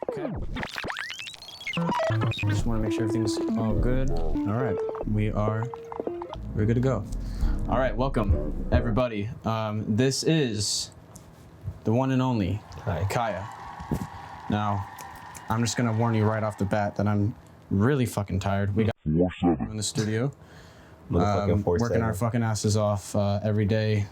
Okay. Just want to make sure everything's all good. All right, we're good to go. All right, welcome everybody. This is the one and only Kiya. Now, I'm just gonna warn you right off the bat that I'm really fucking tired. We got in the studio, working our fucking asses off every day.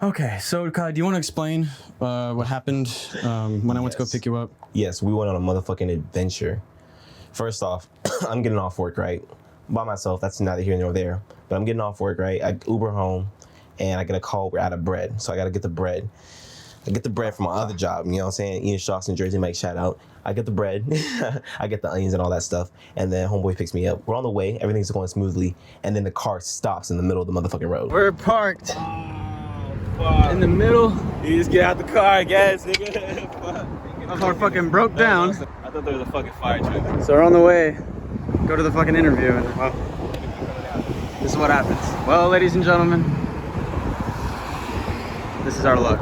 Okay, so Kai, do you want to explain what happened when I went to go pick you up? Yes, we went on a motherfucking adventure. First off, I'm getting off work, right? By myself, that's neither here nor there. But I'm getting off work, right? I Uber home, and I get a call, we're out of bread. So I gotta get the bread. I get the bread from my other job, you know what I'm saying? Ian Shaw's in Jersey, Mike, shout out. I get the bread, I get the onions and all that stuff, and then homeboy picks me up. We're on the way, everything's going smoothly, and then the car stops in the middle of the motherfucking road. We're parked in the middle. You just get out the car, I guess, nigga. Our car fucking broke down. I thought there was a fucking fire truck. So we're on the way, go to the fucking interview, and well, this is what happens. Well, ladies and gentlemen, this is our luck.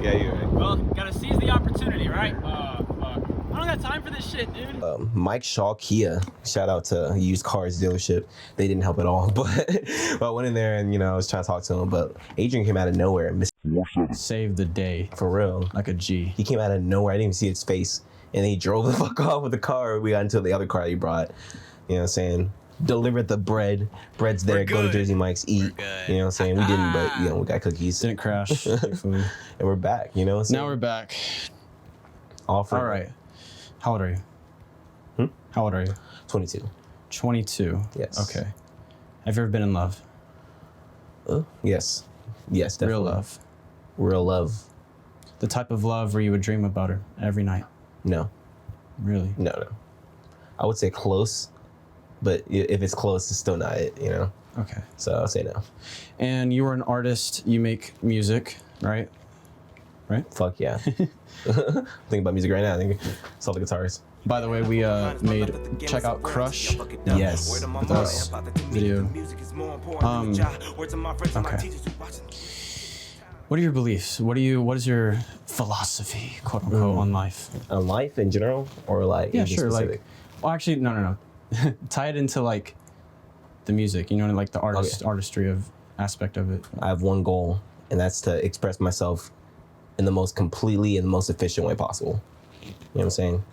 Yeah, you're right. Well, gotta seize the opportunity, right? I don't got time for this shit, dude. Mike Shaw Kiya, shout out to used cars dealership. They didn't help at all, but I went in there and I was trying to talk to him, but Adrian came out of nowhere. Saved the day. For real. Like a G. He came out of nowhere. I didn't even see his face, and he drove the fuck off with the car. We got into the other car he brought. You know what I'm saying? Delivered the bread. Bread's there. Go to Jersey Mike's, eat. You know what I'm saying? We didn't, but we got cookies. Didn't crash. Thankfully. And we're back. You know what I'm saying? Now we're back. All right. How old are you? How old are you? 22. 22. Yes. Okay. Have you ever been in love? Yes. Yes, definitely. Real love. Real love. The type of love where you would dream about her every night. No. Really? No. I would say close, but if it's close, it's still not it, Okay. So I'll say no. And you are an artist. You make music, right? Right? Fuck yeah. Thinking about music right now. I think it's all the guitars. By the way, we check out Crush. Yes. With us video. Okay. What are your beliefs? What is your philosophy, quote unquote, on life? On life in general, or like yeah, sure. specific? Like, well, actually, no. Tie it into like the music, like the artistry of aspect of it. I have one goal, and that's to express myself in the most completely and the most efficient way possible. You know what I'm saying?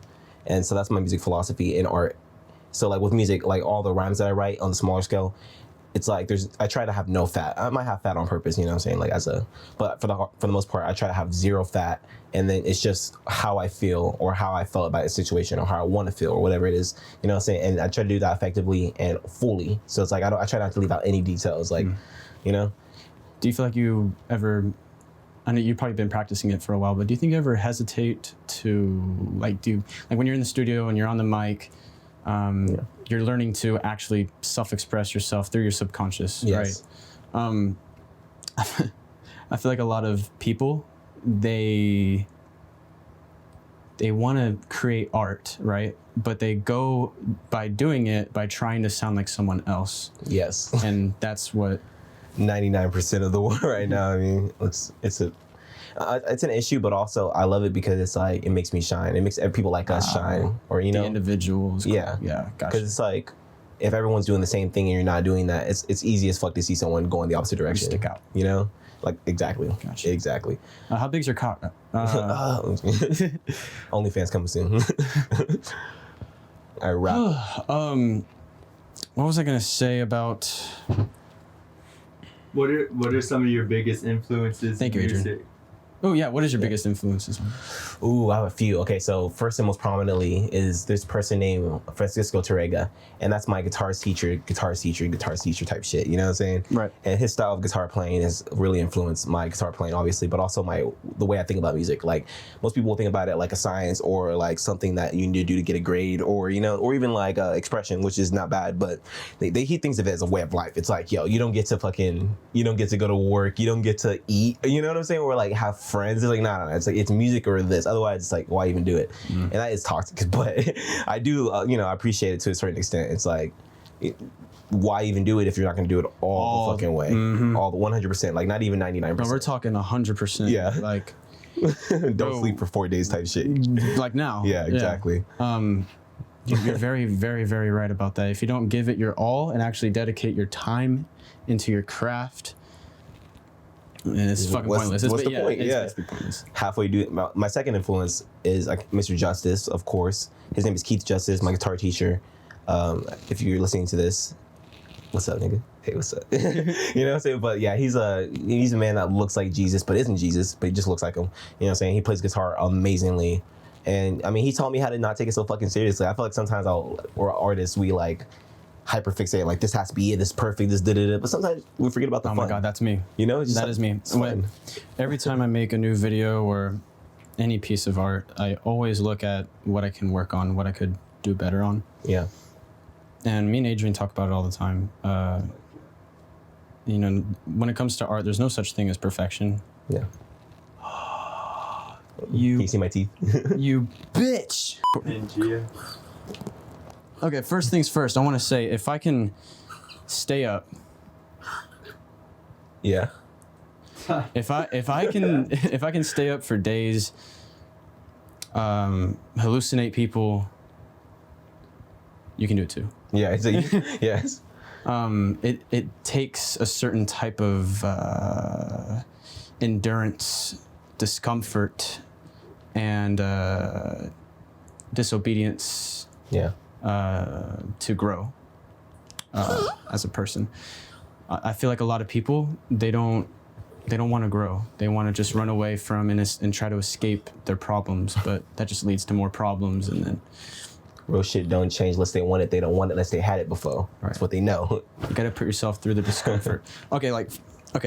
And so that's my music philosophy in art. So like with music, like all the rhymes that I write on the smaller scale, it's like I try to have no fat. I might have fat on purpose, you know what I'm saying? Like but for the most part, I try to have zero fat, and then it's just how I feel or how I felt about a situation or how I want to feel or whatever it is, you know what I'm saying? And I try to do that effectively and fully. So it's like I try not to leave out any details, like, Do you feel like you ever? I know you've probably been practicing it for a while, but do you think you ever hesitate to like when you're in the studio and you're on the mic? You're learning to actually self-express yourself through your subconscious, yes. Right? I feel like a lot of people, they want to create art, right? But they go by doing it by trying to sound like someone else. Yes. And that's what 99% of the world right now. I mean, it's an issue, but also I love it because it's like it makes me shine. It makes people like us shine, or the individuals. Yeah, gotcha. Because it's like if everyone's doing the same thing and you're not doing that, it's easy as fuck to see someone going the opposite direction. You stick out. Like exactly. Gotcha. Exactly. How big's your cock? OnlyFans coming soon. I rap. What was I gonna say about? What are some of your biggest influences? Thank you, Adrian. Oh yeah, what is your biggest influences? Ooh, I have a few. Okay, so first and most prominently is this person named Francisco Torrega, and that's my guitar teacher type shit, you know what I'm saying? Right. And his style of guitar playing has really influenced my guitar playing, obviously, but also the way I think about music. Like, most people think about it like a science or like something that you need to do to get a grade, or, or even like expression, which is not bad, but he thinks of it as a way of life. It's like, yo, you don't get to go to work, you don't get to eat, you know what I'm saying? Or like have friends. It's like, no. It's like, it's music or this. Otherwise, it's like, why even do it? And that is toxic. But I do, I appreciate it to a certain extent. It's like, why even do it if you're not going to do it all the fucking way, all the 100%, like not even 99%. No, we're talking 100%. Yeah. Like, don't sleep for 4 days type shit. like now. Yeah, exactly. You're very, very, very right about that. If you don't give it your all and actually dedicate your time into your craft, and it's fucking pointless. What's the point? It's Yeah. basically pointless. Halfway do my second influence is like Mr. Justice, of course. His name is Keith Justice, my guitar teacher. If you're listening to this, what's up, nigga? Hey, what's up? You know what I'm saying? But yeah, he's a man that looks like Jesus, but isn't Jesus, but he just looks like him. You know what I'm saying? He plays guitar amazingly. And I mean, he taught me how to not take it so fucking seriously. I feel like sometimes we're artists, we like hyperfixate, like this has to be it, this is perfect, this da-da-da. But sometimes we forget about the fun. Oh my God, that's me. You know? It's just that is me. It's fun. Every time I make a new video or any piece of art, I always look at what I can work on, what I could do better on. Yeah. And me and Adrian talk about it all the time. You know, when it comes to art, there's no such thing as perfection. Yeah. Can You you see my teeth? you bitch. And Kiya. Okay, first things first, I want to say if I can stay up, Yeah. if I can stay up for days, hallucinate people, you can do it too. Yeah. It's like, yes. It takes a certain type of endurance, discomfort, and disobedience Yeah. to grow as a person. I feel like a lot of people they don't want to grow. They want to just run away from and try to escape their problems, but that just leads to more problems. And then Real shit don't change unless they want it. They don't want it unless they had it before. That's what they know. you got to put yourself through the discomfort. Okay,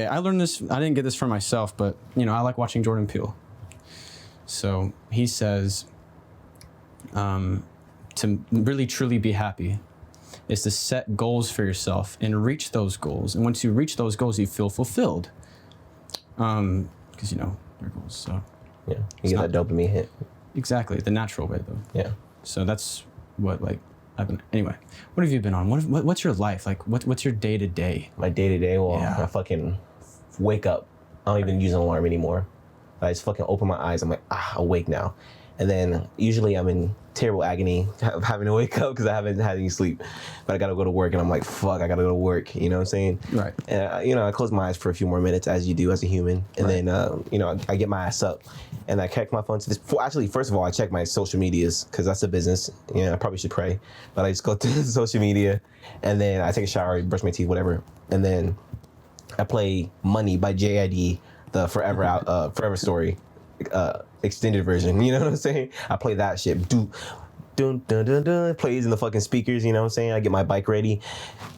I learned this. I didn't get this for myself, but you know, I like watching Jordan Peele. So he says, to really truly be happy is to set goals for yourself and reach those goals. And once you reach those goals, you feel fulfilled. Because you know, they're goals. So Yeah. You get that dopamine hit. exactly the natural way though. Yeah. So that's what I've been. Anyway, what have you been on? What's your life like? What's your day to day? My day to day, well, Yeah. I fucking wake up. I don't even use an alarm anymore. I just fucking open my eyes. I'm like, awake now. And then usually I'm in terrible agony of having to wake up because I haven't had any sleep. But I gotta go to work and I'm like, fuck, I gotta go to work. You know what I'm saying? Right. And, you know, I close my eyes for a few more minutes as you do as a human. And then, you know, I get my ass up and I check my phone to this. Actually, first of all, I check my social medias because that's a business. You know, I probably should pray. But I just go to social media and then I take a shower, brush my teeth, whatever. And then I play Money by JID, the Forever Story extended version. You know what I'm saying? I play that shit. Dun, dun, dun, dun, plays in the fucking speakers. You know what I'm saying? I get my bike ready,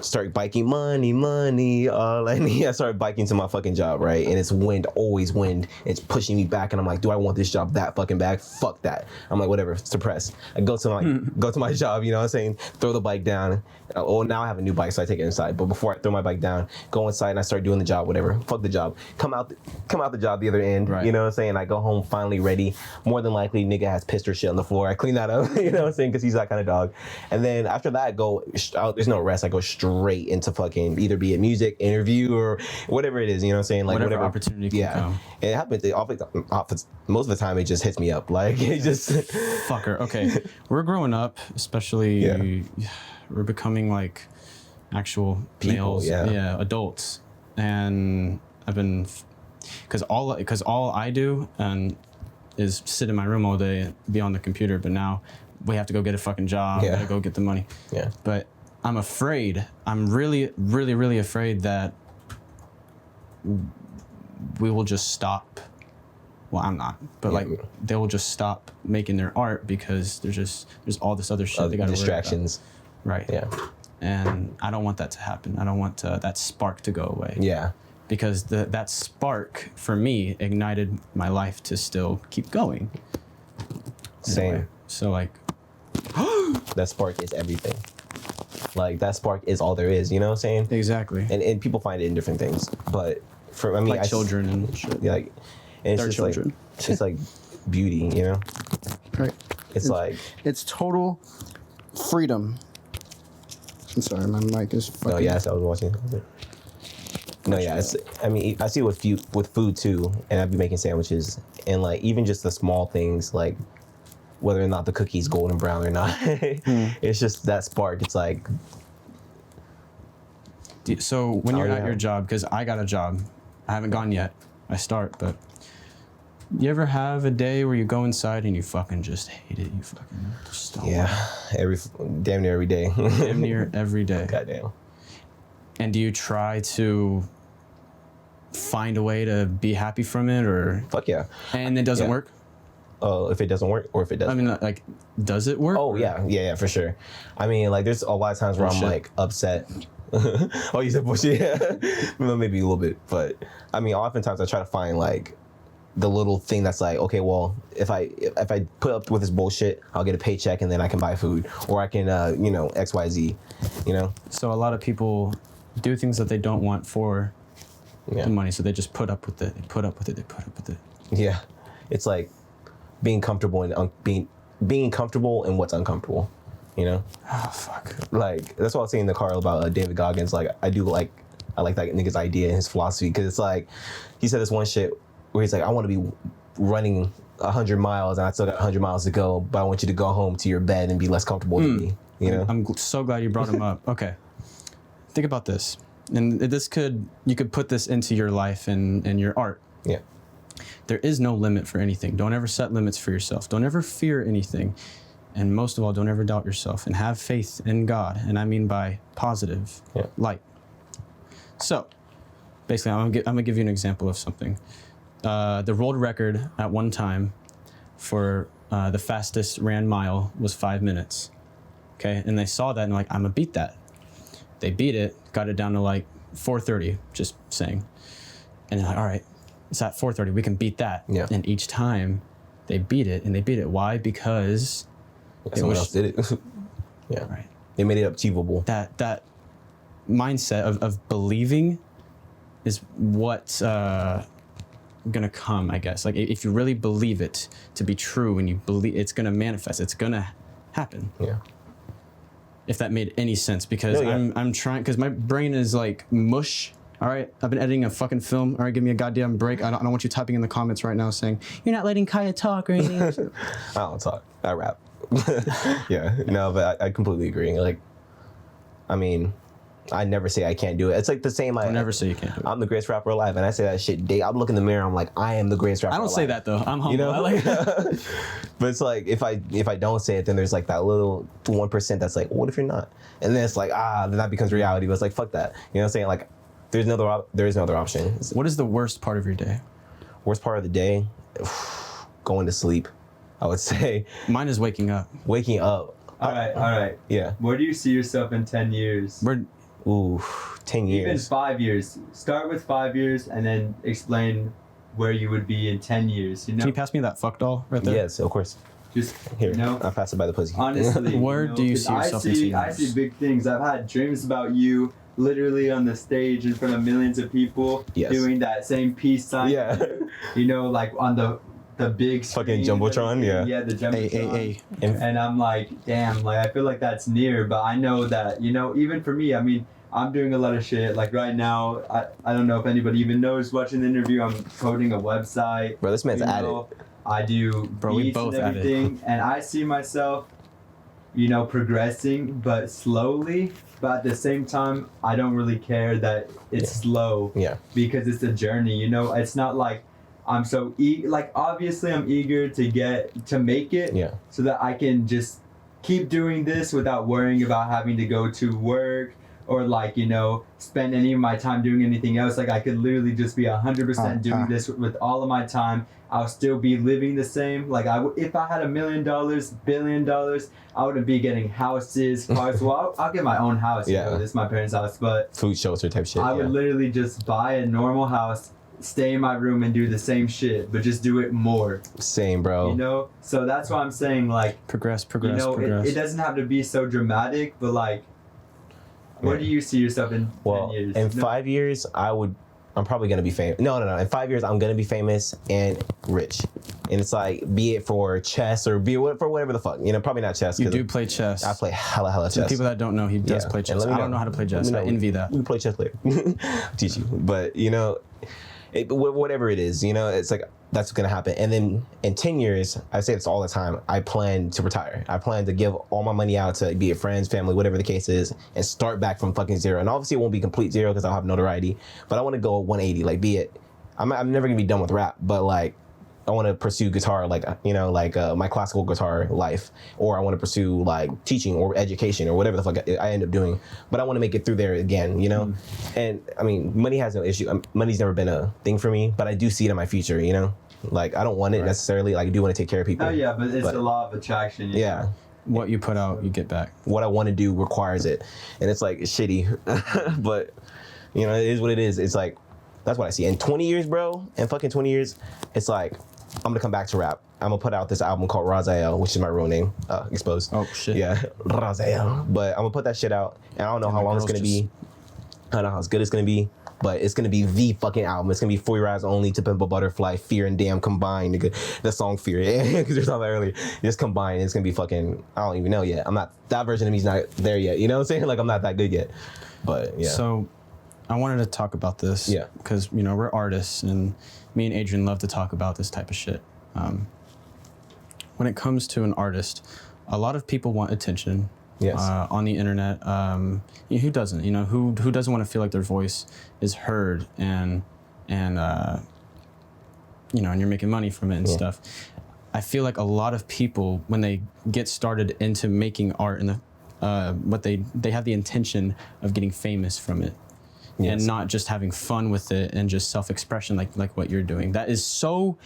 start biking. Money, all I need. I start biking to my fucking job, right? And it's wind, always wind. It's pushing me back, and I'm like, do I want this job that fucking bad? Fuck that. I'm like, whatever, suppress. I go to my job. You know what I'm saying? Throw the bike down. Oh, now I have a new bike, so I take it inside. But before I throw my bike down, go inside and I start doing the job, whatever. Fuck the job. Come out the job the other end. Right. You know what I'm saying? I go home finally ready. More than likely, nigga has pissed or shit on the floor. I clean that up. You know what I'm saying? Because he's that kind of dog. And then after that, I go. There's no rest. I go straight into fucking either be it music, interview, or whatever it is. You know what I'm saying? Like whatever opportunity can come. It happens. Most of the time, it just hits me up. Like it just. Fucker. Okay, we're growing up, especially. We're becoming like actual People, males, adults, and I've been, because all I do is sit in my room all day and be on the computer. But now we have to go get a fucking job. Yeah. Gotta go get the money. Yeah. But I'm afraid. I'm really, really, really afraid that we will just stop. Well, I'm not, but like they will just stop making their art because there's all this other shit they got distractions. Right. Yeah. And I don't want that to happen. I don't want that spark to go away. Yeah. Because that spark for me ignited my life to still keep going. Same. So like, that spark is everything. Like that spark is all there is. You know what I'm saying? exactly. And people find it in different things, but for Like children and shit. like, and it's They're just children. like it's just like beauty. You know? Right. It's like It's total freedom. I'm sorry, my mic is fucking. No, yes, I was watching. No, yeah, I mean, I see it with food too, and I'd be making sandwiches, and like even just the small things, like whether or not the cookie's golden brown or not, it's just that spark. It's like. So when you're at yeah. your job, because I got a job, I haven't gone yet. I start, but you ever have a day where you go inside and you fucking just hate it? You fucking just don't. Yeah, damn near every day. Damn near every day. Goddamn. And do you try to find a way to be happy from it, or? Fuck yeah. And it doesn't work? Oh, if it doesn't work, or if it does. I mean, like, does it work? Oh yeah, for sure. I mean, like, there's a lot of times where Bullshit. I'm like upset. Oh, you said bullshit? Yeah. Well, maybe a little bit, but I mean, oftentimes I try to find like the little thing that's like, okay, well, if I put up with this bullshit, I'll get a paycheck and then I can buy food, or I can, X, Y, Z, So a lot of people do things that they don't want for the money, so they just put up with it. They put up with it. Yeah, it's like being comfortable and being comfortable in what's uncomfortable. Oh fuck. Like that's what I was saying in the car about David Goggins. Like I like that nigga's idea and his philosophy, because it's like he said this one shit where he's like, I want to be running 100 miles and I still got 100 miles to go, but I want you to go home to your bed and be less comfortable than me. I'm so glad you brought him up. Okay, think about this, and you could put this into your life and your art. Yeah. There is no limit for anything. Don't ever set limits for yourself. Don't ever fear anything. And most of all, don't ever doubt yourself, and have faith in God. And I mean by positive light. So basically, I'm gonna give you an example of something. The world record at one time for the fastest ran mile was 5 minutes. Okay, and they saw that and like, I'm gonna beat that. They beat it, got it down to like 4:30, just saying. And they're like, all right, it's at 4:30, we can beat that. Yeah. And each time they beat it, and they beat it. Why? Because someone else did it. Yeah. Right. They made it achievable. That mindset of believing is what's gonna come, I guess. Like if you really believe it to be true, and you believe it's gonna manifest, it's gonna happen. Yeah. If that made any sense, because No, yeah. I'm trying, because my brain is like mush. All right, I've been editing a fucking film. All right, give me a goddamn break. I don't want you typing in the comments right now saying you're not letting Kiya talk or anything. I don't talk. I rap. Yeah. No, but I completely agree. Like, I mean, I never say I can't do it. It's like the same. I never say you can't do it. I'm the greatest rapper alive, and I say that shit day. I'm looking in the mirror. I'm like, I am the greatest rapper. I don't alive. say that though. I'm humble. You know, I like but it's like if I don't say it, then there's like that little 1% that's like, what if you're not? And then it's like, then that becomes reality. But it's like, fuck that. You know what I'm saying? Like, there is no other option. What is the worst part of your day? Worst part of the day, going to sleep. I would say. Mine is waking up. Waking up. All right. Yeah. Where do you see yourself in 10 years? Ooh, 10 years. Even 5 years. Start with 5 years and then explain where you would be in 10 years. Can you pass me that fuck doll right there? Yes, of course. Just, Here, I'll pass it by the pussy. honestly. Where do you see yourself in 10 years? I see big things. I've had dreams about you literally on the stage in front of millions of people doing that same peace sign. Yeah. Like on the big Fucking screen, Jumbotron, yeah. Yeah, the Jumbotron. Hey. And I'm like, damn, like I feel like that's near, but I know that, even for me, I mean, I'm doing a lot of shit. Like right now, I don't know if anybody even knows watching the interview, I'm coding a website. Bro, this man's at it. I do we beats both and at it. everything, and I see myself, progressing, but slowly. But at the same time, I don't really care that it's slow. Yeah. Because it's a journey. It's not like I'm so like obviously I'm eager to make it. Yeah. So that I can just keep doing this without worrying about having to go to work or spend any of my time doing anything else. Like I could literally just be 100% doing this with all of my time. I'll still be living the same. Like if I had $1 million, $1 billion, I wouldn't be getting houses, cars. Well, I'll get my own house. Yeah. This is my parents' house, but Food shelter type shit. I would literally just buy a normal house, stay in my room and do the same shit, but just do it more. Same, bro. So that's why I'm saying Progress. It doesn't have to be so dramatic, but where do you see yourself in 10 years? In 5 years, I would I'm probably gonna be famous. No. In 5 years, I'm gonna be famous and rich. And it's like, be it for chess or be it for whatever the fuck. You know, probably not chess. You do play chess. I play hella For chess. people that don't know, he does play chess. I don't know how to play chess. I envy that. We play chess later. Teach you. But, you know, whatever it is, you know, it's like, that's what's gonna happen. And then in 10 years, I say this all the time, I plan to retire. I plan to give all my money out to be it friends, family, whatever the case is, and start back from fucking zero. And obviously it won't be complete zero because I'll have notoriety, but I want to go 180, like be it. I'm never gonna be done with rap, but like, I want to pursue guitar, like, you know, like my classical guitar life, or I want to pursue like teaching or education or whatever the fuck I end up doing. But I want to make it through there again, you know? And I mean, money has no issue. Money's never been a thing for me, but I do see it in my future, you know? Like, I don't want it necessarily. Like, I do want to take care of people. Oh, yeah, but it's a law of attraction. Yeah. What you put out, you get back. What I want to do requires it. And it's like, it's shitty. But, you know, it is what it is. It's like, that's what I see. In 20 years, bro, in fucking 20 years, it's like, I'm going to come back to rap. I'm going to put out this album called Raziel, which is my real name, exposed. Oh, shit. Yeah, Raziel. But I'm going to put that shit out. And I don't know how long it's going to be. I don't know how good it's going to be. But it's gonna be the fucking album. It's gonna be For Your Eyes Only, To Pimp a Butterfly, Fear and Damn combined, nigga. The song Fear, because we were talking about earlier. Just combined, it's gonna be fucking, I don't even know yet. That version of me's not there yet. You know what I'm saying? Like, I'm not that good yet. But yeah. So I wanted to talk about this. Yeah. Because, you know, we're artists and me and Adrian love to talk about this type of shit. When it comes to an artist, a lot of people want attention. Yes. On the internet, who doesn't? You know, who doesn't want to feel like their voice is heard and you know, and you're making money from it and stuff. I feel like a lot of people, when they get started into making art and they have the intention of getting famous from it, and not just having fun with it and just self-expression like what you're doing. That is so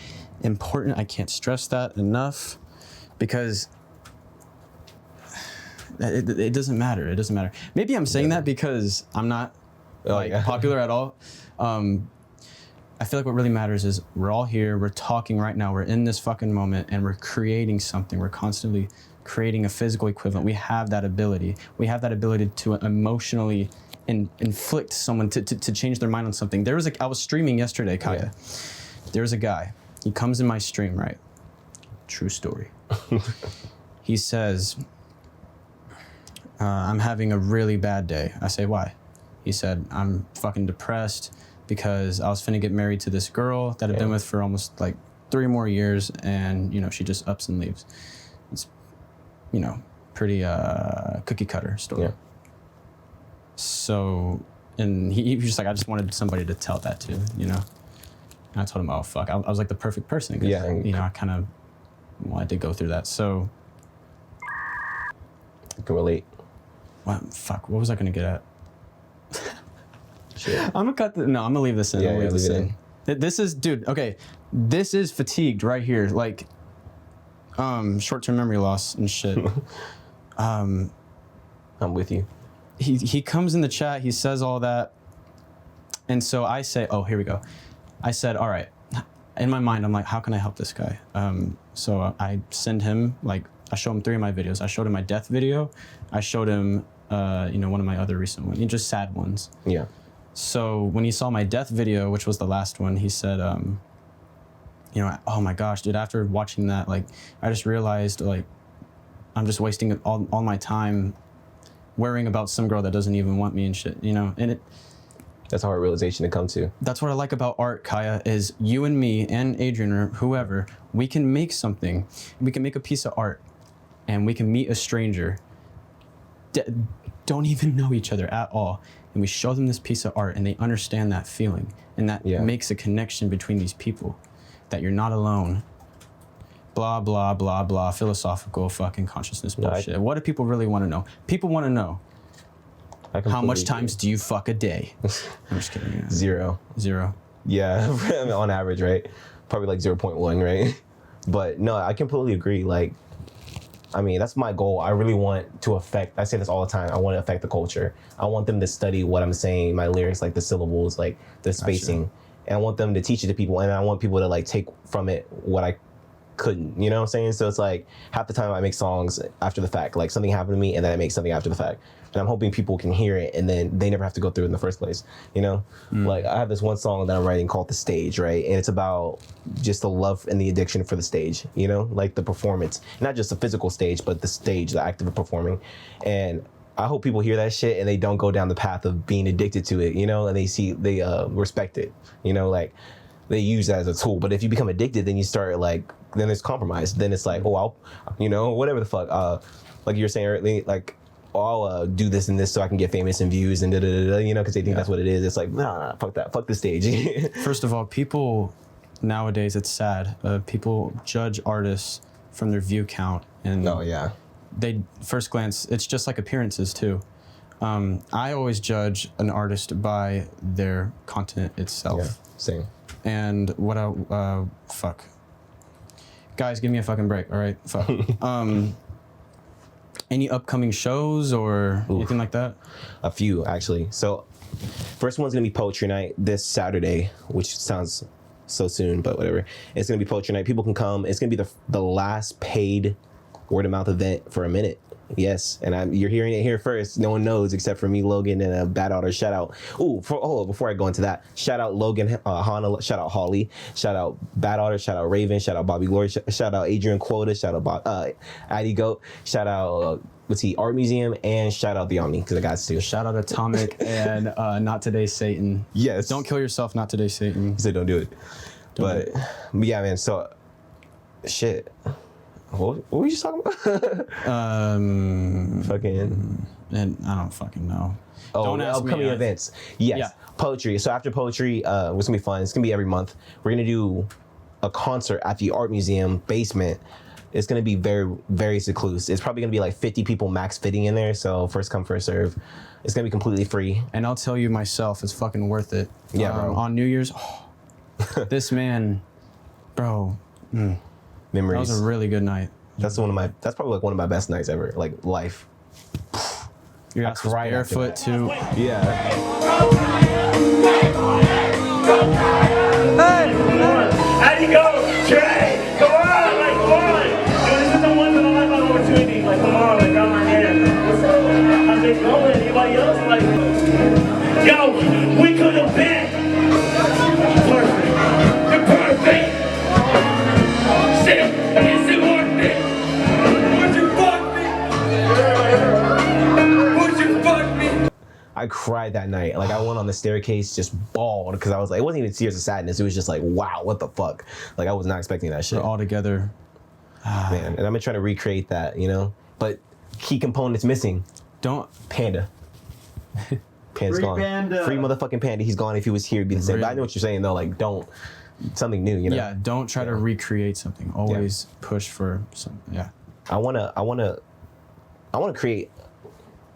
important. I can't stress that enough, because it doesn't matter. It doesn't matter. Maybe I'm saying that because I'm not popular at all. I feel like what really matters is we're all here. We're talking right now. We're in this fucking moment, and we're creating something. We're constantly creating a physical equivalent. We have that ability. We have that ability to emotionally inflict someone to change their mind on something. I was streaming yesterday, Kiya. There was a guy. He comes in my stream, right? True story. He says, I'm having a really bad day. I say, why? He said, I'm fucking depressed because I was finna get married to this girl that I've been with for almost like 3 more years, and, you know, she just ups and leaves. It's, you know, pretty cookie cutter story. Yeah. So, and he was just like, I just wanted somebody to tell that to, you know? And I told him, oh, fuck. I was like the perfect person. Yeah. You know, I kind of wanted to go through that. So, I can relate. What was I gonna get at? Shit. I'm gonna leave this in. Yeah, I'm gonna leave this leave it in. This is, dude, okay. This is fatigued right here. Like, short-term memory loss and shit. I'm with you. He comes in the chat, he says all that. And so I say, oh, here we go. I said, all right. In my mind, I'm like, how can I help this guy? So I send him, like, I show him 3 of my videos. I showed him my death video. I showed him, you know, one of my other recent ones, just sad ones. Yeah. So when he saw my death video, which was the last one, he said, you know, oh my gosh, dude, after watching that, like, I just realized, like, I'm just wasting all my time worrying about some girl that doesn't even want me and shit, you know? And that's a hard realization to come to. That's what I like about art, Kiya, is you and me and Adrian or whoever, we can make something. We can make a piece of art, and we can meet a stranger, don't even know each other at all, and we show them this piece of art, and they understand that feeling, and that makes a connection between these people, that you're not alone. Blah, blah, blah, blah, philosophical fucking consciousness bullshit. What do people really want to know? People want to know, how much times do you fuck a day? I'm just kidding. Yeah. 0. Yeah, on average, right? Probably like 0.1, right? But no, I completely agree. Like, I mean, that's my goal. I really want to affect, I say this all the time, I want to affect the culture. I want them to study what I'm saying, my lyrics, like the syllables, like the spacing. And I want them to teach it to people, and I want people to like take from it what I couldn't, you know what I'm saying? So it's like half the time I make songs after the fact, like something happened to me and then I make something after the fact. And I'm hoping people can hear it and then they never have to go through it in the first place, you know? Like I have this one song that I'm writing called The Stage, right? And it's about just the love and the addiction for the stage, you know? Like the performance, not just the physical stage, but the stage, the act of performing. And I hope people hear that shit and they don't go down the path of being addicted to it, you know? And they respect it, you know? Like they use that as a tool. But if you become addicted, then you start like, then there's compromise. Then it's like, oh, I'll, you know, whatever the fuck. Like you were saying earlier, like, I'll do this and this so I can get famous and views and da-da-da-da, you know, because they think that's what it is. It's like, nah, fuck that. Fuck the stage. First of all, people nowadays, it's sad. People judge artists from their view count. And they, first glance, it's just like appearances too. I always judge an artist by their content itself. Yeah, same. And what fuck. Guys, give me a fucking break, all right? Fuck. Any upcoming shows or anything like that? A few, actually. So, first one's gonna be Poetry Night this Saturday, which sounds so soon, but whatever. It's gonna be Poetry Night. People can come. It's gonna be the last paid word of mouth event for a minute. Yes, and you're hearing it here first. No one knows except for me, Logan, and a Bad Otter. Shout out. Before I go into that, shout out Logan, Hana, shout out Holly, shout out Bad Otter, shout out Raven, shout out Bobby Glory, shout out Adrian Quota, shout out AddyGoat, shout out Art Museum, and shout out the Omni because I got to. Shout out Atomic and Not Today Satan. Yes. Don't kill yourself, Not Today Satan. He said don't do it. But yeah, man. So shit. What were you just talking about? Fucking. And I don't fucking know. Oh, don't ask upcoming me. events. Yes. Yeah. Poetry. So after poetry, it's gonna be fun. It's gonna be every month. We're gonna do a concert at the Art Museum basement. It's gonna be very, very seclusive. It's probably gonna be like 50 people max fitting in there. So first come, first serve. It's gonna be completely free. And I'll tell you myself, it's fucking worth it. Yeah, bro. On New Year's, this man, bro. Memories. That was a really good night. That's probably like one of my best nights ever. Like life. Your ass was barefoot too. Yeah. Hey! AddyGoat! Trey! Come on! Like, come on! This is the once in a lifetime opportunity. Like, come on, like, grab my hand. How's it going? Anybody else? Like, yo, we could have been perfect. You're perfect. Shit, is it worth it? Would you fuck me? Would you fuck me? I cried that night. Like I went on the staircase, just bawled because I was like, it wasn't even tears of sadness. It was just like, wow, what the fuck? Like I was not expecting that shit. We're all together. Man, and I've been trying to recreate that, you know? But key components missing. Panda. Panda's gone. Panda. Free motherfucking Panda. He's gone. If he was here, it'd be the same. But I know what you're saying though. Like something new, you know? Yeah, don't try to recreate something. Always push for something. Yeah. I wanna create.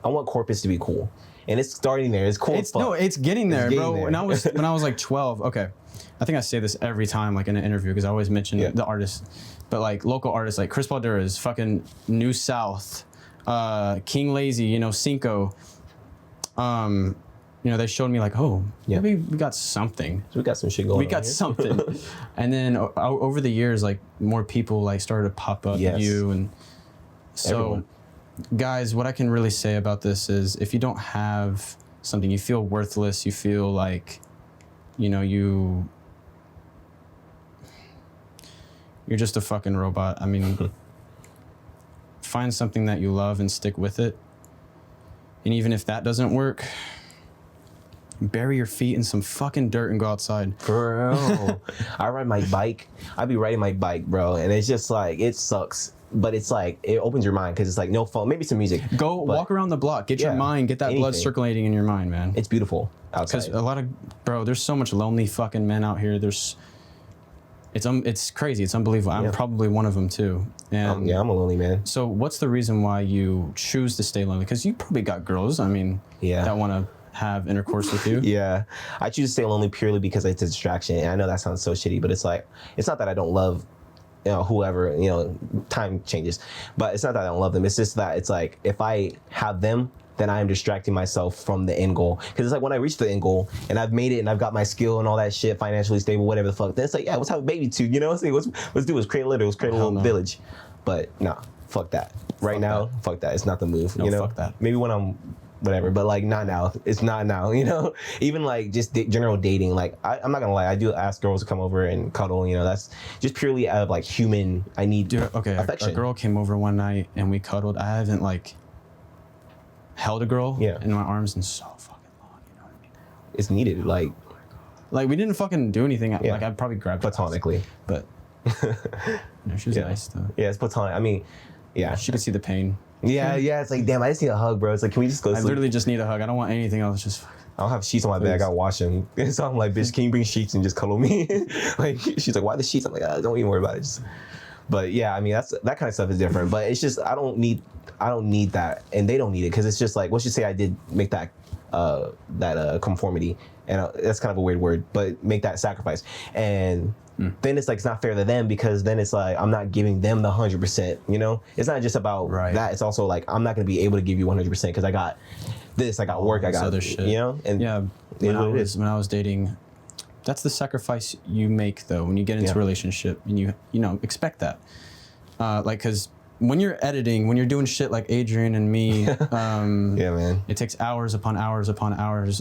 I want Corpus to be cool, and it's starting there. It's cool. It's getting there, getting bro. there. When I was like 12. Okay, I think I say this every time, like in an interview, because I always mention the artists, but like local artists, like Chris Baldura's, fucking New South, King Lazy, you know, Cinco. You know, they showed me like, maybe we got something. So we got some shit going on. We got something. And then over the years, like more people like started to pop up. You and so, everyone. Guys, what I can really say about this is if you don't have something, you feel worthless. You feel like, you know, you're just a fucking robot. I mean, find something that you love and stick with it. And even if that doesn't work, bury your feet in some fucking dirt and go outside. Bro, I ride my bike. I be riding my bike, bro, and it's just like, it sucks. But it's like, it opens your mind because it's like no phone, maybe some music. Go walk around the block, get your mind, get that blood circulating in your mind, man. It's beautiful outside. Because a lot of, bro, there's so much lonely fucking men out here. It's crazy, it's unbelievable. I'm probably one of them too. And I'm a lonely man. So what's the reason why you choose to stay lonely? Because you probably got girls, I mean, that want to have intercourse with you. Yeah, I choose to stay lonely purely because it's a distraction. And I know that sounds so shitty, but it's like, it's not that I don't love, you know, whoever, you know, time changes, but it's not that I don't love them. It's just that it's like, if I have them, then I am distracting myself from the end goal. Because it's like when I reach the end goal and I've made it and I've got my skill and all that shit, financially stable, whatever the fuck, then it's like, yeah, let's have a baby too. You know what I'm saying? Let's do is create a litter, let's create a little village. But nah, fuck that. Right now, fuck that. It's not the move. No, you know, fuck that. Maybe when I'm whatever, but like not now. It's not now. You know, even like just general dating. Like I'm not gonna lie, I do ask girls to come over and cuddle. You know, that's just purely out of like human. I need affection. A girl came over one night and we cuddled. I haven't like held a girl in my arms in so fucking long. You know what I mean? It's needed. Like we didn't fucking do anything. Like I'd probably grabbed platonically, but she was nice though. Yeah, it's platonic. I mean, yeah, she could see the pain. Yeah, it's like, damn, I just need a hug, bro. It's like, can we just go sleep? I literally just need a hug. I don't want anything else. Just I don't have sheets on my bed. I gotta wash them. So I'm like, bitch, can you bring sheets and just cuddle me? Like, she's like, why the sheets? I'm like, don't even worry about it. But yeah, I mean, that kind of stuff is different. But it's just, I don't need that, and they don't need it, because it's just like, let's just say I did make that conformity, and that's kind of a weird word, but make that sacrifice, and then it's like, it's not fair to them, because then it's like, I'm not giving them the 100%, you know? It's not just about that, it's also like, I'm not gonna be able to give you 100% because I got this, I got work, I got other shit, you know? And yeah, when I was dating, that's the sacrifice you make though, when you get into a relationship, and you know, expect that. Like, cause when you're editing, when you're doing shit like Adrian and me, yeah, man, it takes hours upon hours upon hours,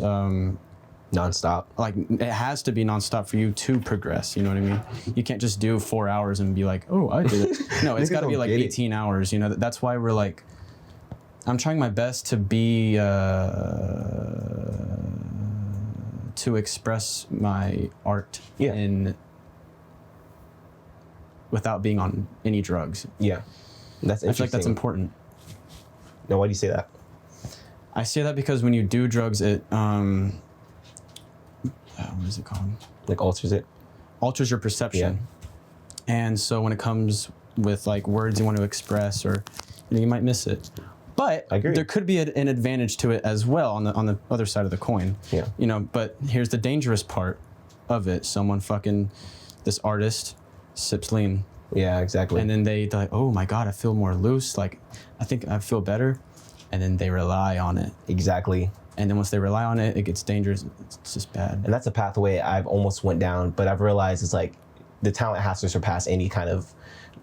nonstop. Like, it has to be nonstop for you to progress. You know what I mean? You can't just do 4 hours and be like, oh, I did it. No, it's got to be like 18 hours. You know, that's why we're like, I'm trying my best to be to express my art in without being on any drugs. Yeah, that's interesting. I feel like that's important. Now, why do you say that? I say that because when you do drugs, it what is it called? Like alters it? Alters your perception. Yeah. And so when it comes with like words you want to express, or you might miss it. But I agree. There could be an advantage to it as well on the other side of the coin. Yeah. You know, but here's the dangerous part of it. This artist sips lean. Yeah, exactly. And then they're like, oh my God, I feel more loose. Like, I think I feel better. And then they rely on it. Exactly. And then once they rely on it, it gets dangerous. It's just bad. And that's a pathway I've almost went down, but I've realized it's like the talent has to surpass any kind of,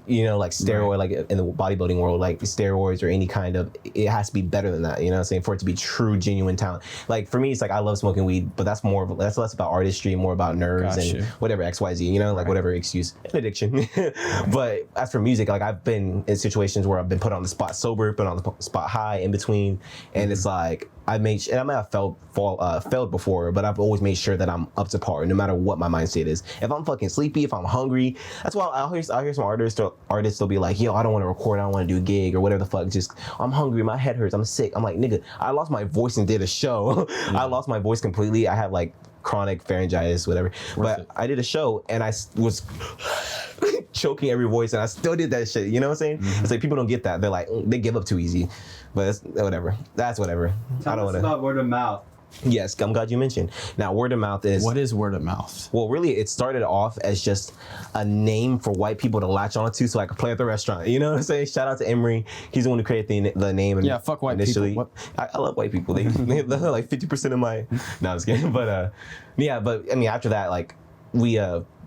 you know, like steroid, like in the bodybuilding world, like steroids or any kind of, it has to be better than that, you know what I'm saying, for it to be true, genuine talent. Like for me, it's like, I love smoking weed, but that's less about artistry, more about nerves and whatever, XYZ, you know, like whatever excuse, an addiction. But as for music, like I've been in situations where I've been put on the spot sober, put on the spot high, in between, and it's like, I might have failed before, but I've always made sure that I'm up to par, no matter what my mindset is. If I'm fucking sleepy, if I'm hungry, that's why I'll hear some artists will be like, yo, I don't want to record, I don't want to do a gig or whatever the fuck. Just, I'm hungry, my head hurts, I'm sick. I'm like, nigga, I lost my voice and did a show. I lost my voice completely. I have like chronic pharyngitis, whatever. But I did a show and I was choking every voice, and I still did that shit. You know what I'm saying? It's like people don't get that. They're like, they give up too easy. But it's whatever. That's whatever. Tell us about word of mouth. Yes, I'm glad you mentioned. Now, word of mouth is... What is word of mouth? Well, really, it started off as just a name for white people to latch onto so I could play at the restaurant. You know what I'm saying? Shout out to Emery. He's the one who created the name. And fuck white people. I love white people. They're like 50% of my... No, I'm just kidding. But, but I mean, after that, like, we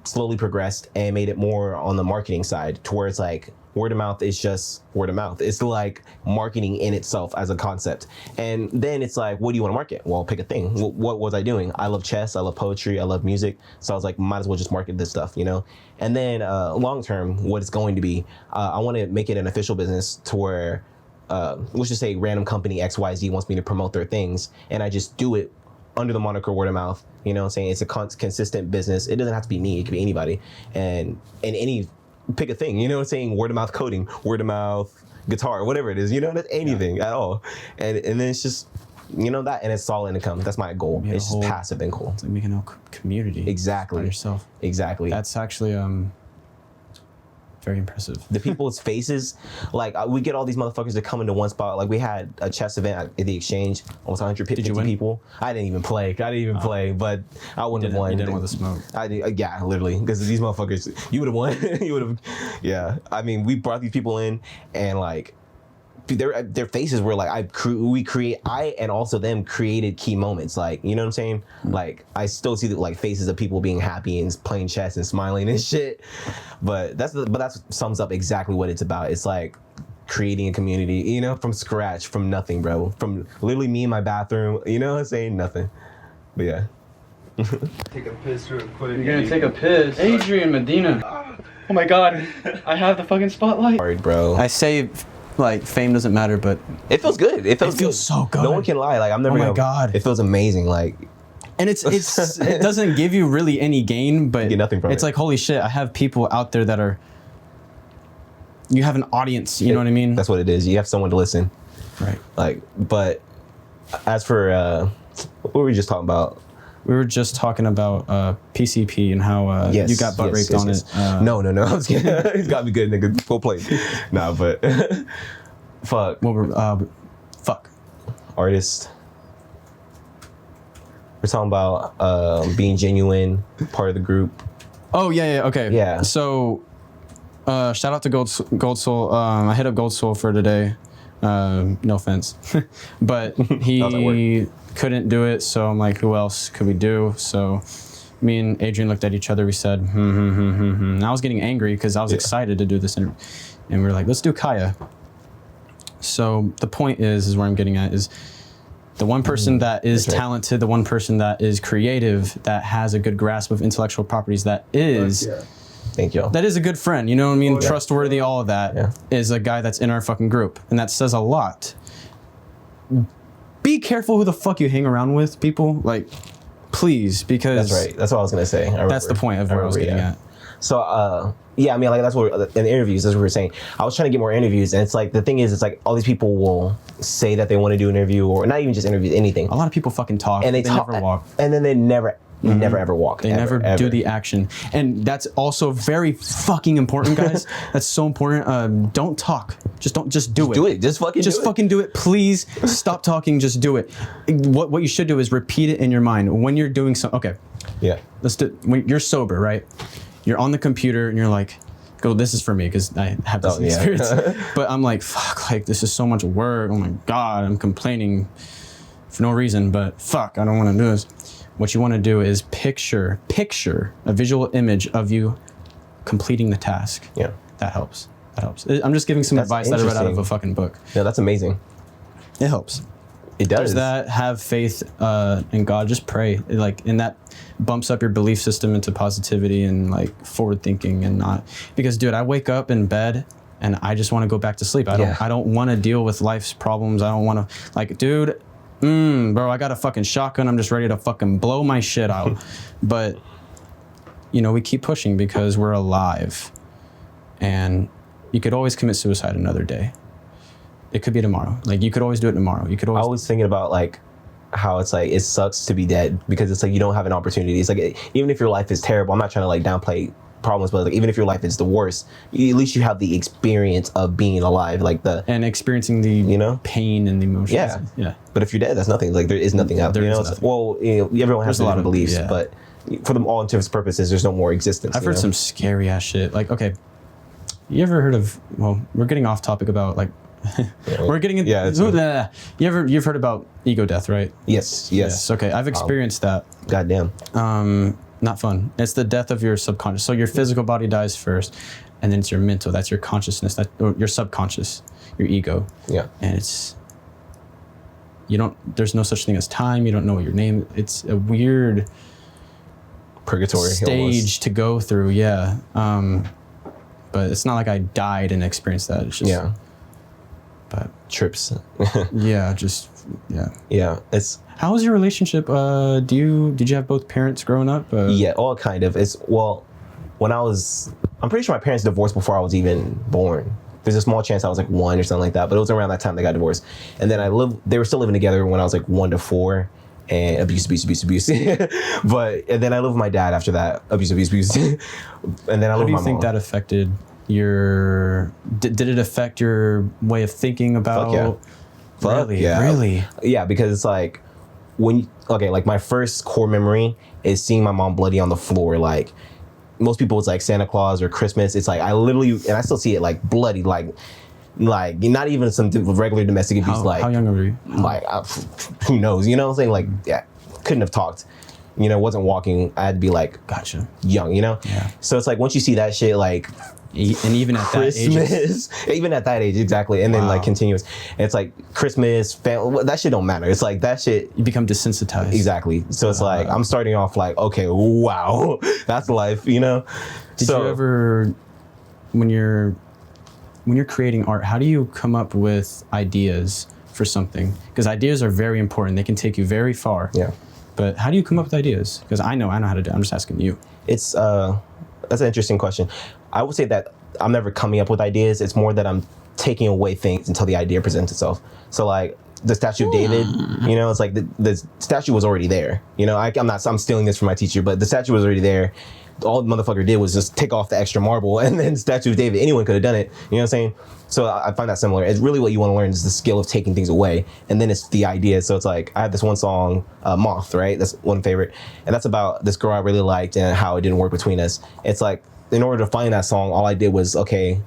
slowly progressed and made it more on the marketing side towards, like, word of mouth is just word of mouth. It's like marketing in itself as a concept. And then it's like, what do you want to market? Well, pick a thing. What was I doing? I love chess. I love poetry. I love music. So I was like, might as well just market this stuff, you know? And then long term, what it's going to be, I want to make it an official business to where, let's just say random company XYZ wants me to promote their things. And I just do it under the moniker word of mouth. You know what I'm saying? It's a consistent business. It doesn't have to be me. It could be anybody. And any... pick a thing, you know what I'm saying? Word of mouth coding, word of mouth guitar, whatever it is, you know, that's anything at all. And then it's just, you know, that, and it's solid income. That's my goal. It's just passive income. It's like making a community. Exactly. By yourself. Exactly. That's actually very impressive. The people's faces, like we get all these motherfuckers that come into one spot. Like we had a chess event at the Exchange, almost 150 people. I didn't even play, but I wouldn't have won. You didn't want the smoke. I did, yeah, literally, because these motherfuckers, you would have won. You would have, yeah. I mean, we brought these people in, and like their faces were like I and also them created key moments, like, you know what I'm saying? Like I still see like faces of people being happy and playing chess and smiling and shit. But that sums up exactly what it's about. It's like creating a community, you know, from scratch, from nothing, bro. From literally me in my bathroom, you know what I'm saying? Nothing. But yeah. Take a piss real quick. You're gonna take a piss? Adrian Medina. Oh my god. I have the fucking spotlight. Sorry, bro. I say, like, fame doesn't matter, but it feels good. It feels so good. No one can lie. Like, I'm never. Oh my god. It feels amazing. Like, and it doesn't give you really any gain, but you get nothing from it's it. like, holy shit, I have people out there that are. You have an audience. You know what I mean? That's what it is. You have someone to listen. Right. Like, but as for what were we just talking about? We were just talking about PCP and how you got butt raped on it. No. I was kidding. He's got me good, nigga. Full plate. Nah, but fuck. What were fuck. Artist. We're talking about being genuine, part of the group. Oh yeah, okay. Yeah. So, shout out to Gold Soul. I hit up Gold Soul for today. No offense, but he couldn't do it. So I'm like, who else could we do? So me and Adrian looked at each other. We said, And I was getting angry because I was excited to do this interview, and we were like, let's do Kiya. So the point is where I'm getting at is the one person that is talented, the one person that is creative, that has a good grasp of intellectual properties, that is. Thank you. That is a good friend, you know what I mean? Trustworthy, all of that is a guy that's in our fucking group. And that says a lot. Be careful who the fuck you hang around with, people. Like, please, because... That's right. That's what I was going to say. That's the point of where I was getting at. So, yeah, I mean, like, that's what, in the interviews, that's what we were saying. I was trying to get more interviews, and it's like, the thing is, it's like, all these people will say that they want to do an interview, or not even just interviews, anything. A lot of people fucking talk, and they never walk. And then they never ever walk. They never do the action. And that's also very fucking important, guys. That's so important. Don't talk. Just do it. Do it. Just fucking do it. Please stop talking. Just do it. What you should do is repeat it in your mind when you're doing something. Okay. Yeah. Let's do. When you're sober, right? You're on the computer and you're like, "Go. This is for me," because I have this experience. But I'm like, "Fuck! Like this is so much work. Oh my god! I'm complaining for no reason. But fuck! I don't want to do this." What you want to do is picture a visual image of you completing the task. Yeah. That helps. I'm just giving some advice that I read out of a fucking book. Yeah, that's amazing. It helps. It does. There's that. Have faith in God. Just pray. And that bumps up your belief system into positivity and like forward thinking and not. Because dude, I wake up in bed and I just want to go back to sleep. I don't want to deal with life's problems. I don't want to like, dude. Bro, I got a fucking shotgun. I'm just ready to fucking blow my shit out. But, you know, we keep pushing because we're alive. And you could always commit suicide another day. It could be tomorrow. Like, you could always do it tomorrow. You could always... I was thinking about, like, how it's like, it sucks to be dead because it's like you don't have an opportunity. It's like, even if your life is terrible, I'm not trying to, like, downplay problems, but like even if your life is the worst, at least you have the experience of being alive, like and experiencing the pain and the emotions. Yeah. But if you're dead, that's nothing. Like there is nothing out there. Well, everyone has a lot of beliefs, but for them all intents and purposes, there's no more existence. I've heard some scary ass shit. Like, okay, you ever heard of? Well, we're getting off topic about like. We're getting into you've heard about ego death, right? Yes. Okay, I've experienced that. Goddamn. Not fun. It's the death of your subconscious. So your physical body dies first, and then it's your mental. That's your consciousness. Or your subconscious, your ego. Yeah. And there's no such thing as time. You don't know what your name. It's a weird purgatory stage almost to go through. Yeah. But it's not like I died and experienced that. It's just But trips. Yeah. It's. How was your relationship? Did you have both parents growing up? Yeah, all kind of. When I'm pretty sure my parents divorced before I was even born. There's a small chance I was like 1 or something like that, but it was around that time they got divorced. And then they were still living together when I was like 1 to 4, and abuse. And then I lived with my dad after that, abuse. And then I lived with my mom. How do you think that affected your? Did it affect your way of thinking about? Fuck yeah. Really? Yeah, because it's like. Like my first core memory is seeing my mom bloody on the floor. Like most people, it's like Santa Claus or Christmas. It's like I literally, and I still see it like bloody. Like Like not even some regular domestic abuse. Like how young are you? like who knows? You know what I'm saying? Like yeah, couldn't have talked. You know, wasn't walking. I had to be like Gotcha. young. You know. Yeah. So it's like once you see that shit, like. And even at that age, Christmas, even at that age, exactly, and then like continuous. It's like Christmas, that shit don't matter. It's like that shit. you become desensitized. Exactly. So it's like I'm starting off like, okay, wow, that's life, you know. Did you ever, when you're creating art, how do you come up with ideas for something? Because ideas are very important. They can take you very far. Yeah. But how do you come up with ideas? Because I know how to do it. I'm just asking you. It's that's an interesting question. I would say that I'm never coming up with ideas. It's more that I'm taking away things until the idea presents itself. So like the statue of David, you know, it's like the statue was already there. You know, I'm stealing this from my teacher, but the statue was already there. All the motherfucker did was just take off the extra marble and then statue of David. Anyone could have done it. You know what I'm saying? So I find that similar. It's really what you want to learn is the skill of taking things away. And then it's the idea. So it's like, I have this one song, Moth, right? That's one favorite. And that's about this girl I really liked and how it didn't work between us. It's like, in order to find that song, all I did was, okay,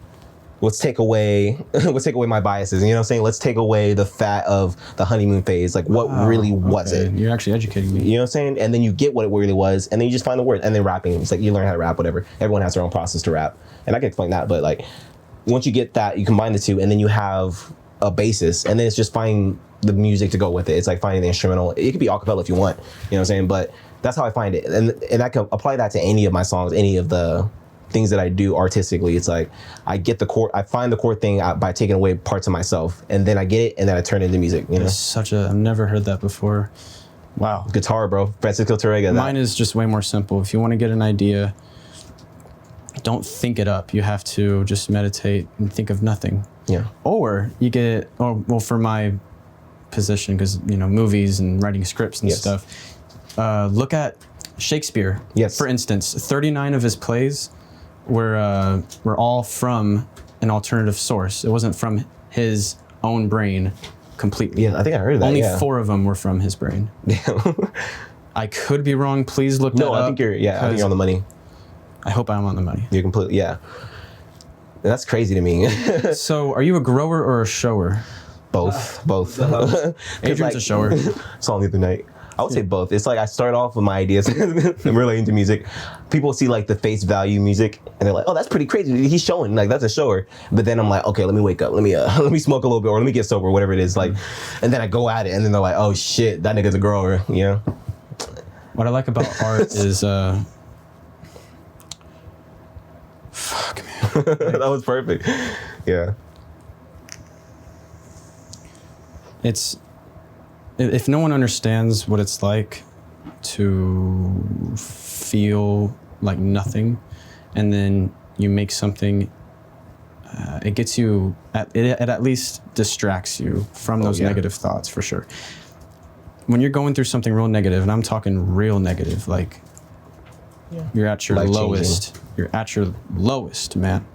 let's take away my biases. You know what I'm saying? Let's take away the fat of the honeymoon phase. Like what really was it? You're actually educating me. You know what I'm saying? And then you get what it really was, and then you just find the word. And then rapping, it's like you learn how to rap, whatever. Everyone has their own process to rap. And I can explain that, but like once you get that, you combine the two, and then you have a basis, and then it's just finding the music to go with it. It's like finding the instrumental. It could be a cappella if you want. You know what I'm saying? But that's how I find it. And I can apply that to any of my songs, any of the things that I do artistically. It's like I find the core thing by taking away parts of myself, and then I get it, and then I turn it into music. You know, I've never heard that before. Wow. Guitar, bro. Francisco Torrega. Mine is just way more simple. If you want to get an idea, don't think it up. You have to just meditate and think of nothing. Yeah. Or you get, for my position, because you know movies and writing scripts and stuff. Look at Shakespeare. Yes. For instance, 39 of his plays were all from an alternative source. It wasn't from his own brain completely. Yeah, I think I heard that. Only 4 of them were from his brain. I could be wrong. Please look that up. No, I think you're on the money. I hope I'm on the money. You're completely, yeah. That's crazy to me. So, are you a grower or a shower? Both. Adrian's a shower. Saw him the other night. I would say both. It's like I start off with my ideas and relating to music. People see like the face value music and they're like, "Oh, that's pretty crazy. He's showing like that's a shower." But then I'm like, "Okay, let me wake up. Let me smoke a little bit or let me get sober, whatever it is." Like, and then I go at it and then they're like, "Oh shit, that nigga's a grower." You know. What I like about art is fuck man. That was perfect. Yeah. It's if no one understands what it's like to feel like nothing, and then you make something, it gets you, it at least distracts you from those negative thoughts for sure. When you're going through something real negative, and I'm talking real negative, like you're at your lowest, man.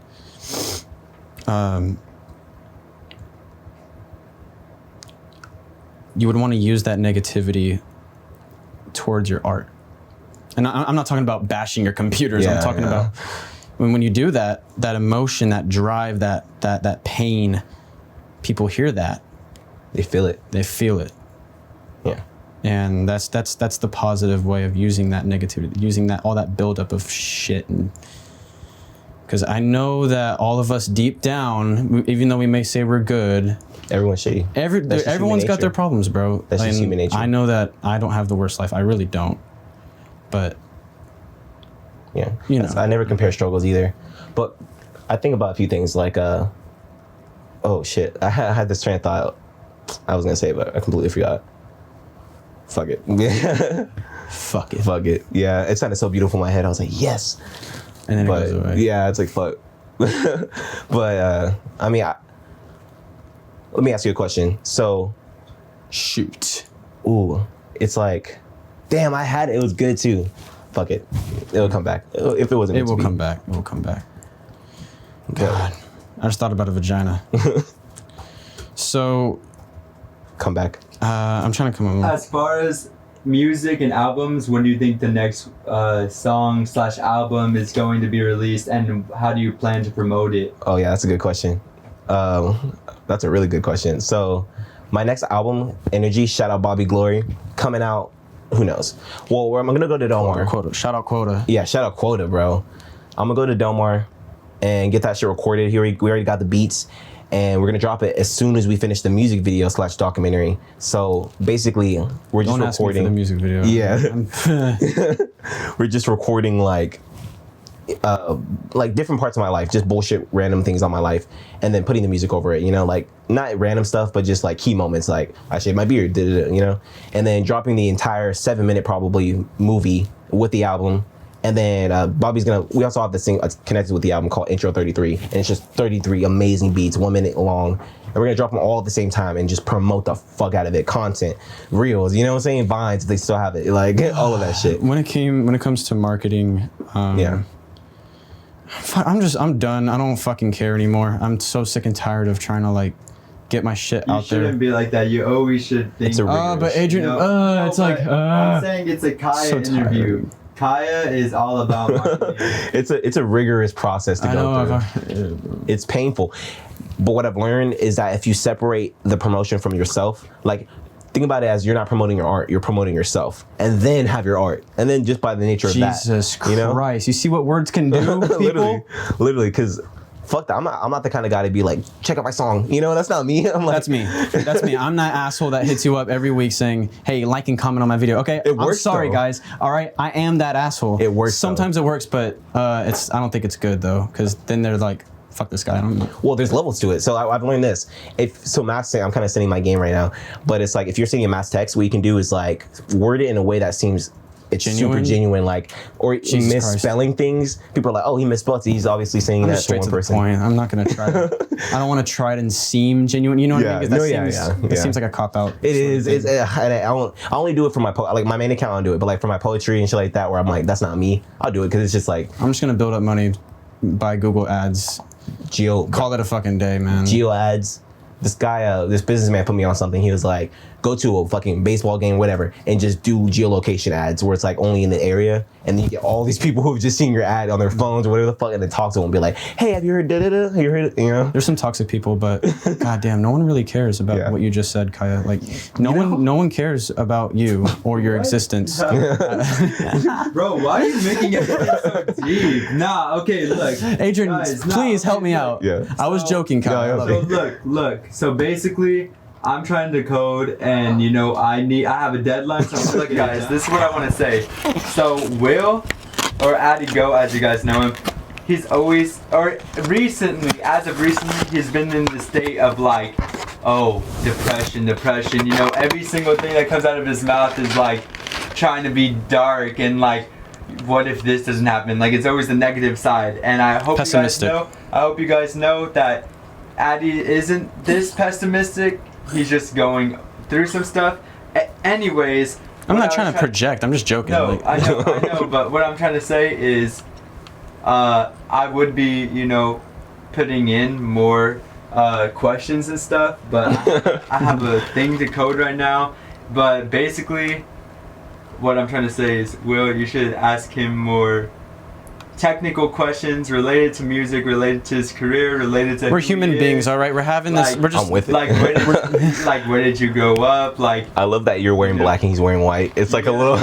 You would want to use that negativity towards your art. And I'm not talking about bashing your computers. I'm talking about when you do that emotion, that drive, that pain, people hear that. They feel it. Yeah. And that's the positive way of using that negativity, using all that buildup of shit. And because I know that all of us deep down, even though we may say we're good, everyone's shitty. Everyone's got their problems, bro. That's just human nature. I know that I don't have the worst life. I really don't. But yeah, you know, I never compare struggles either. But I think about a few things like, oh shit, I had this train of thought. I was gonna say, but I completely forgot. Fuck it. Fuck it. Yeah, it sounded so beautiful in my head. I was like, yes. And then it goes away. Yeah, it's like fuck. But I mean, let me ask you a question. So, shoot. Ooh, it's like, damn, I had it. It was good too. Fuck it. It'll come back. If it wasn't, it will come back. It will come back. God, I just thought about a vagina. So, come back. I'm trying to come up. As far as music and albums, when do you think the next song/album is going to be released, and how do you plan to promote it? Oh yeah, that's a good question. That's a really good question. So, my next album, Energy, shout out Bobby Glory, coming out. Who knows? Well, I'm gonna go to Delmar. Quota. Shout out Quota. Yeah, shout out Quota, bro. I'm gonna go to Delmar and get that shit recorded. We already got the beats, and we're gonna drop it as soon as we finish the music video / documentary. So basically, we're just Don't ask me for recording the music video. Yeah, we're just recording like different parts of my life, just bullshit random things on my life, and then putting the music over it, you know, like not random stuff, but just like key moments, like I shaved my beard, you know, and then dropping the entire 7-minute probably movie with the album. And then Bobby's we also have this thing connected with the album called Intro 33, and it's just 33 amazing beats, 1 minute long, and we're gonna drop them all at the same time and just promote the fuck out of it, content, reels, you know what I'm saying, Vines, if they still have it, like all of that shit. When it comes to marketing, Yeah. I'm done. I don't fucking care anymore. I'm so sick and tired of trying to like get my shit You out there. shouldn't be like that. You always should think. It's a But Adrian, it's like I'm saying it's a Kiya so interview. tired. Kiya is all about marketing. It's a rigorous process to I go know. through. It's painful. But what I've learned is that if you separate the promotion from yourself, like think about it as you're not promoting your art, you're promoting yourself, and then have your art, and then just by the nature of that, Jesus you know? Christ! You see what words can do, people? literally, because fuck that. I'm not the kind of guy to be like, check out my song. You know, that's not me. I'm like, That's me. That's me. I'm that asshole that hits you up every week saying, "Hey, like and comment on my video." Okay, It works, I'm sorry, though. guys. All right, I am that asshole. It works, Sometimes it works, but I don't think it's good though, because then they're like, "Fuck this guy." I don't know. Well, there's levels to it. So I've learned this. Matt's saying, I'm kind of setting my game right now, but it's like if you're sending a mass text, what you can do is like word it in a way that seems super genuine, like, or Jesus misspelling things. People are like, oh, he misspelled it. He's obviously saying I'm that just to straight one to the person. point. I'm not gonna try. I don't want to try it and seem genuine. You know what I mean? 'Cause that seems like a cop out. It is. And I only do it for my like my main account. I don't do it, but like for my poetry and shit like that, where I'm like, that's not me. I'll do it because it's just like I'm just gonna build up money, buy Google Ads, call it a fucking day, man. geo ads. This guy, this businessman put me on something. He was like, go to a fucking baseball game, whatever, and just do geolocation ads where it's like only in the area. And then you get all these people who've just seen your ad on their phones or whatever the fuck, and then talk to them and be like, hey, have you heard da-da-da? Have you heard it? You know? There's some toxic people, but goddamn, no one really cares about what you just said, Kiya. Like, no one cares about you or your existence. Bro, why are you making it so deep? Nah, okay, look. Adrian, Guys, please help me out. Yeah. I was joking, Kiya. I love it. So look. So basically, I'm trying to code, and you know, I have a deadline. So look, guys, this is what I want to say. So Will, or AddyGoat, as you guys know him, he's always, or recently, as of recently, he's been in the state of like, oh, depression. You know, every single thing that comes out of his mouth is like trying to be dark and like, what if this doesn't happen? Like, it's always the negative side. And I hope you guys know that Addy isn't this pessimistic. He's just going through some stuff. Anyways, I'm not trying to project. I'm just joking. No, like, I know. But what I'm trying to say is, I would be, you know, putting in more questions and stuff. But I have a thing to code right now. But basically, what I'm trying to say is, Will, you should ask him more technical questions related to music, related to his career, related to we're human beings, all right? We're having this. We're just I'm with it. like where did you grow up? Like, I love that you're wearing black and he's wearing white. It's like a little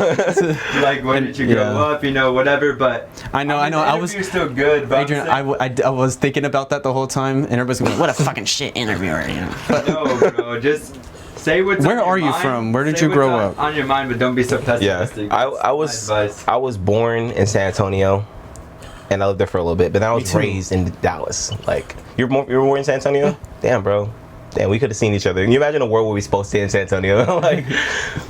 like where did you grow up? You know, whatever. But I know. You're still good, but Adrian, I was thinking about that the whole time, and everybody's going, "What a fucking shit interviewer!" You know? But no, bro, just say what's. Where on your are you mind. from? Where did Say you grow what's up? on your mind, but don't be so pessimistic. Yeah, I was born in San Antonio, and I lived there for a little bit. But then I was raised in Dallas. Like you were born in San Antonio? Damn, bro. Damn, we could have seen each other. Can you imagine a world where we supposed to stay in San Antonio? Like,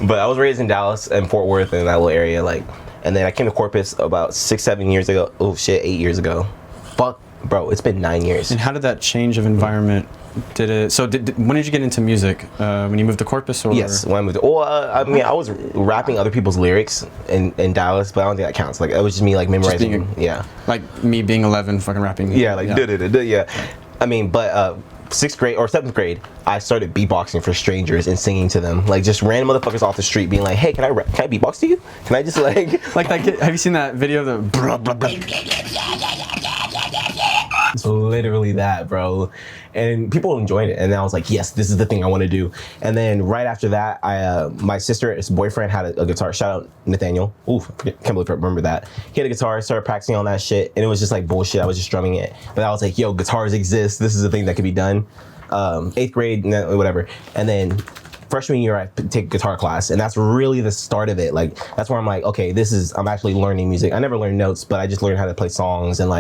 but I was raised in Dallas and Fort Worth in that little area. Like, and then I came to Corpus about 6-7 years ago. Oh shit, 8 years ago. Fuck, bro, it's been 9 years. And how did that change of environment? Did it? So when did you get into music? When you moved to Corpus, or? Yes, when I moved. Well, I mean, I was rapping other people's lyrics in Dallas, but I don't think that counts. Like, it was just me like memorizing. Like me being 11, fucking rapping. Yeah, like yeah. I mean, but 6th grade or 7th grade, I started beatboxing for strangers and singing to them, like just random motherfuckers off the street, being like, "Hey, can I beatbox to you? Can I just like that? Have you seen that video of the? It's literally that, bro. And people enjoyed it. And I was like, yes, this is the thing I want to do. And then right after that, my sister's boyfriend had a guitar. Shout out Nathaniel. Oof, can't believe I remember that. He had a guitar, started practicing on that shit. And it was just like bullshit. I was just strumming it. But I was like, yo, guitars exist. This is a thing that could be done. 8th grade, whatever. And then freshman year, I take guitar class, and that's really the start of it. Like, that's where I'm like, okay, I'm actually learning music. I never learned notes, but I just learned how to play songs, and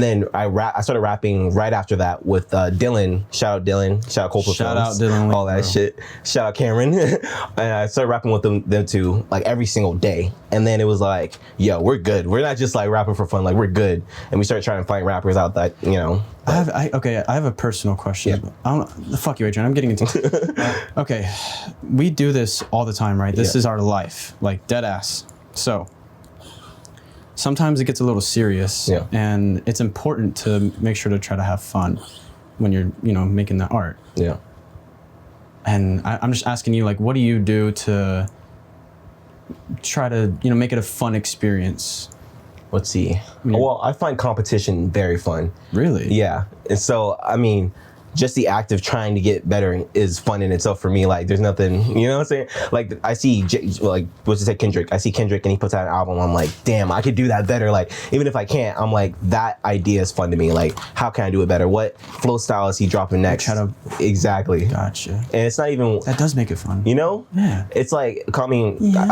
then I started rapping right after that with Dylan. Shout out Dylan. Shout out Coldplay. Shout out Dylan. All that shit. Shout out Cameron. And I started rapping with them two like every single day. And then it was like, yo, we're good. We're not just like rapping for fun. Like, we're good. And we started trying to find rappers out that, you know. I have a personal question. Yeah. I don't, fuck you, Adrian. I'm getting into okay. We do this all the time, right? This is our life, like dead ass. So sometimes it gets a little serious, and it's important to make sure to try to have fun when you're, making the art. Yeah. And I'm just asking you, like, what do you do to try to, make it a fun experience? Let's see. Well, I find competition very fun. Really? Yeah. And so, I mean, just the act of trying to get better is fun in itself for me. Like, there's nothing, you know what I'm saying? Like, I see, what's it say, Kendrick? I see Kendrick and he puts out an album. I'm like, damn, I could do that better. Like, even if I can't, I'm like, that idea is fun to me. Like, how can I do it better? What flow style is he dropping next? Exactly. Gotcha. And it's not even... That does make it fun. You know? Yeah. It's like, I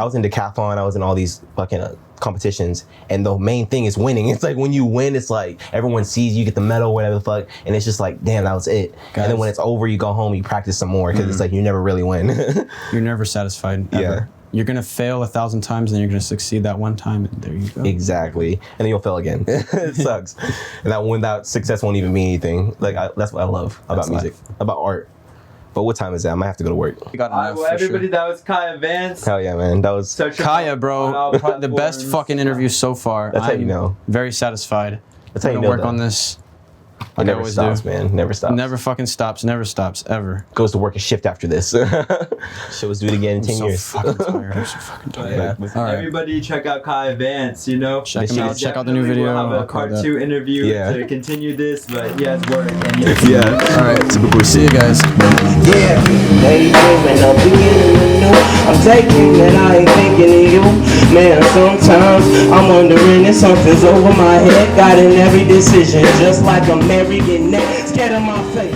was in decathlon, I was in all these fucking... competitions, and the main thing is winning. It's like when you win, it's like everyone sees you get the medal, whatever the fuck, and it's just like, damn, that was it. Guys. And then when it's over, you go home, you practice some more, because it's like you never really win. You're never satisfied ever. Yeah. You're gonna fail 1,000 times, and then you're gonna succeed that one time, and there you go. Exactly. And then you'll fail again. It sucks. And that success won't even mean anything. Like, that's what I love about music, about art. But what time is that? I might have to go to work. Well, everybody, that was Kiya Vance. Hell yeah, man. That was Kiya, bro. Probably the best fucking interview so far. That's how you know. Very satisfied. That's how you know. Work on this. It never stops, man. Never stops. Never fucking stops. Never stops. Ever. Goes to work a shift after this. Shit, let's do it again in 10 years. Fucking tired. I'm so fucking tired. All right. Everybody, check out Kiya Vance. Check him out. Check out the new video. We'll have a part 2 interview to continue this, but yeah, it's work. And All right. Typical. See you guys. Yeah, they moving up beginning to know. I'm taking it, I ain't thinking of you. Man, sometimes I'm wondering if something's over my head. Got in every decision, just like a marionette. Scared of my fate.